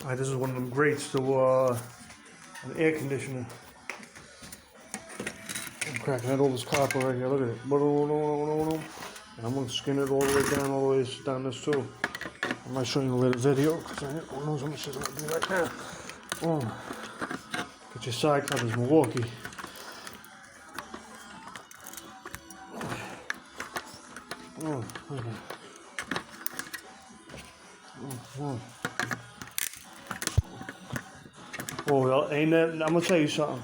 Alright, this is one of them grates to an air conditioner. I'm cracking out all this copper right here. Look at it. And I'm gonna skin it all the way down, all the way down this too. I might show you in a later video because who knows how much it's gonna be right now. Get your side cutters, Milwaukee. Oh, well, ain't that, I'm gonna tell you something.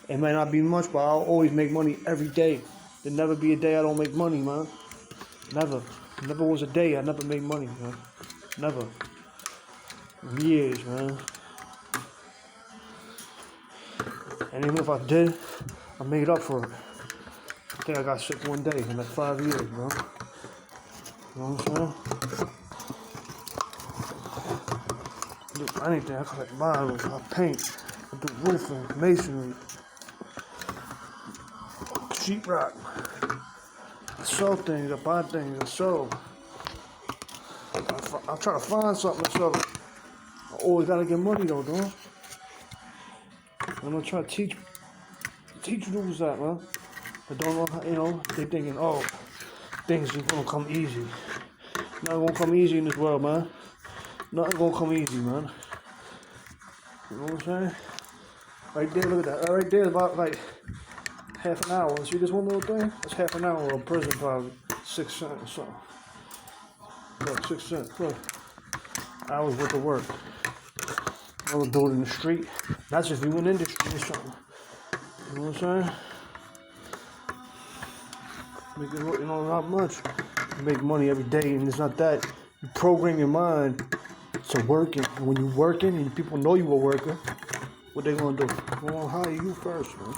It might not be much, but I'll always make money every day. There'll never be a day I don't make money, man. Never. Never was a day I never made money, man. Never. In years, man. And even if I did, I made up for it. I think I got sick one day in like 5 years, man. You know what I'm saying? Do anything. I collect models, I paint, I do roofing, masonry, sheetrock. I sell things, I buy things, I sell. I try to find something to sell. I always gotta get money though, dog. I'm gonna try to teach dudes that, man. I don't know how, you know, they thinking, oh, things are gonna come easy. Not gonna come easy in this world, man. Nothing gonna come easy, man. You know what I'm saying? Right there, look at that. Right there, about like half an hour. See this one little thing? That's half an hour of prison, probably 6 cents or something. Look, 6 cents. Look, hours worth of work. Another dude in the street. That's if you in industry or something. You know what I'm saying? Making, you know, not much. You make money every day, and it's not that. You program your mind to working. And when you're working and people know you were working, what they gonna do? They gonna hire you first, man.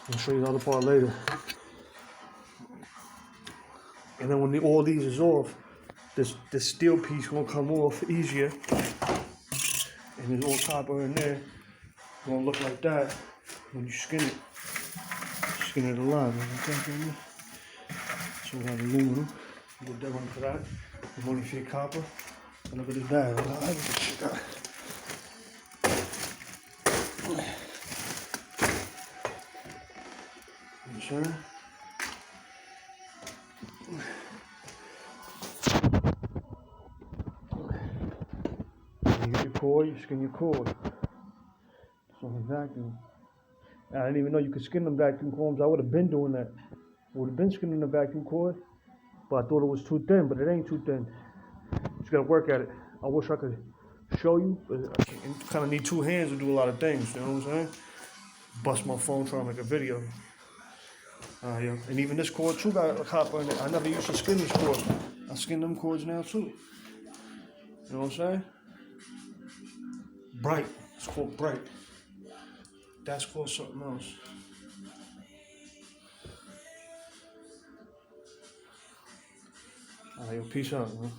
I'll show you the other part later. And then when all these is off, this steel piece gonna come off easier. And there's all copper in there. Gonna look like that when you skin it. Skin it alive. So we have aluminum. Get that one for that. The money for your copper. And look at this bag. I like this shit got. You sure? You get your cord, you skin your cord. So vacuum. I didn't even know you could skin them vacuum combs. I would have been doing that. I would have been skinning the vacuum cord, but I thought it was too thin, but it ain't too thin. Just gotta work at it. I wish I could show you, but I kind of need 2 hands to do a lot of things, you know what I'm saying? Bust my phone trying to make a video. Yeah. And even this cord too got a copper in it. I never used to skin this cord. I skin them cords now too. You know what I'm saying? Bright. It's called bright. That's called something else. Alright, peace out, man.